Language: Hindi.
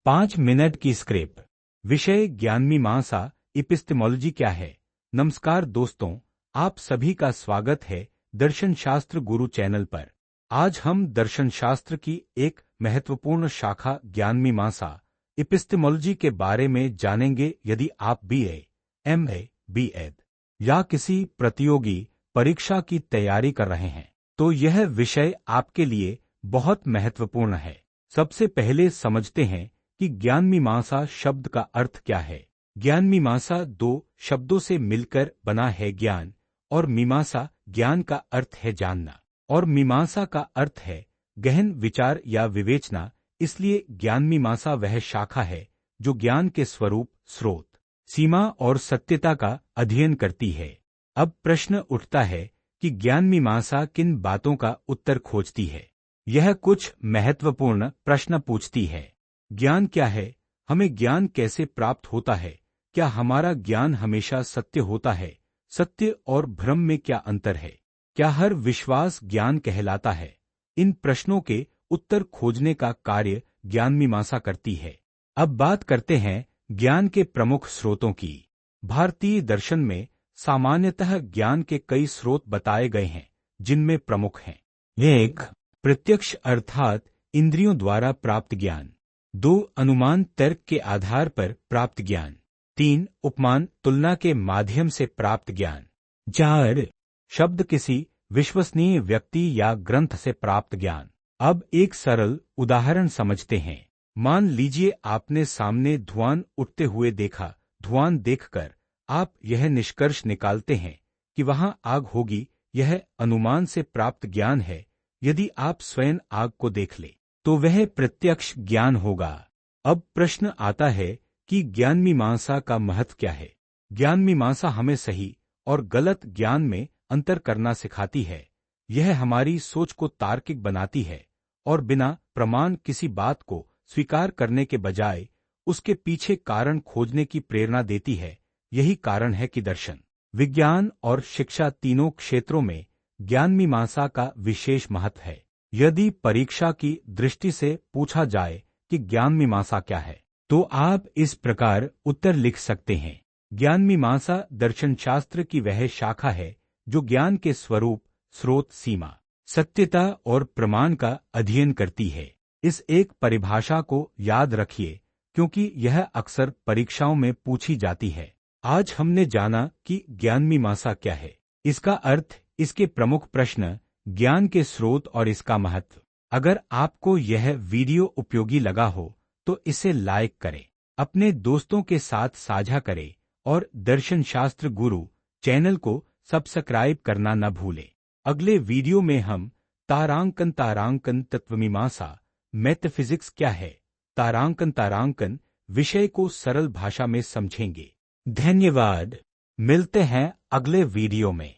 5 मिनट की स्क्रिप्ट। विषय ज्ञानमीमांसा इपिस्टेमोलॉजी क्या है। नमस्कार दोस्तों, आप सभी का स्वागत है दर्शन शास्त्र गुरु चैनल पर। आज हम दर्शन शास्त्र की एक महत्वपूर्ण शाखा ज्ञानमीमांसा इपिस्टेमोलॉजी के बारे में जानेंगे। यदि आप BA, MA, B.Ed या किसी प्रतियोगी परीक्षा की तैयारी कर रहे हैं तो यह विषय आपके लिए बहुत महत्वपूर्ण है। सबसे पहले समझते हैं कि ज्ञानमीमांसा शब्द का अर्थ क्या है। ज्ञानमीमांसा दो शब्दों से मिलकर बना है। ज्ञान और मीमांसा। ज्ञान का अर्थ है जानना और मीमांसा का अर्थ है गहन विचार या विवेचना। इसलिए ज्ञानमीमांसा वह शाखा है जो ज्ञान के स्वरूप, स्रोत, सीमा और सत्यता का अध्ययन करती है। अब प्रश्न उठता है कि ज्ञानमीमांसा किन बातों का उत्तर खोजती है। यह कुछ महत्वपूर्ण प्रश्न पूछती है। ज्ञान क्या है? हमें ज्ञान कैसे प्राप्त होता है? क्या हमारा ज्ञान हमेशा सत्य होता है? सत्य और भ्रम में क्या अंतर है? क्या हर विश्वास ज्ञान कहलाता है? इन प्रश्नों के उत्तर खोजने का कार्य ज्ञानमीमांसा करती है। अब बात करते हैं ज्ञान के प्रमुख स्रोतों की। भारतीय दर्शन में सामान्यतः ज्ञान के कई स्रोत बताए गए हैं, जिनमें प्रमुख हैं। 1. प्रत्यक्ष अर्थात इंद्रियों द्वारा प्राप्त ज्ञान। 2. अनुमान तर्क के आधार पर प्राप्त ज्ञान। 3. उपमान तुलना के माध्यम से प्राप्त ज्ञान। 4. शब्द किसी विश्वसनीय व्यक्ति या ग्रंथ से प्राप्त ज्ञान। अब एक सरल उदाहरण समझते हैं। मान लीजिए आपने सामने धुआं उठते हुए देखा। धुआं देखकर आप यह निष्कर्ष निकालते हैं कि वहां आग होगी। यह अनुमान से प्राप्त ज्ञान है। यदि आप स्वयं आग को देख ले तो वह प्रत्यक्ष ज्ञान होगा। अब प्रश्न आता है कि ज्ञानमीमांसा का महत्व क्या है। ज्ञानमीमांसा हमें सही और गलत ज्ञान में अंतर करना सिखाती है। यह हमारी सोच को तार्किक बनाती है और बिना प्रमाण किसी बात को स्वीकार करने के बजाय उसके पीछे कारण खोजने की प्रेरणा देती है। यही कारण है कि दर्शन, विज्ञान और शिक्षा तीनों क्षेत्रों में ज्ञानमीमांसा का विशेष महत्व है। यदि परीक्षा की दृष्टि से पूछा जाए कि ज्ञानमीमांसा क्या है, तो आप इस प्रकार उत्तर लिख सकते हैं। ज्ञानमीमांसा दर्शनशास्त्र की वह शाखा है जो ज्ञान के स्वरूप, स्रोत, सीमा, सत्यता और प्रमाण का अध्ययन करती है। इस एक परिभाषा को याद रखिए क्योंकि यह अक्सर परीक्षाओं में पूछी जाती है। आज हमने जाना कि ज्ञानमीमांसा क्या है, इसका अर्थ, इसके प्रमुख प्रश्न, ज्ञान के स्रोत और इसका महत्व। अगर आपको यह वीडियो उपयोगी लगा हो तो इसे लाइक करें, अपने दोस्तों के साथ साझा करें और दर्शन शास्त्र गुरु चैनल को सब्सक्राइब करना न भूलें। अगले वीडियो में हम तारांकन तत्वमीमांसा, मैथफिजिक्स क्या है, तारांकन विषय को सरल भाषा में समझेंगे। धन्यवाद। मिलते हैं अगले वीडियो में।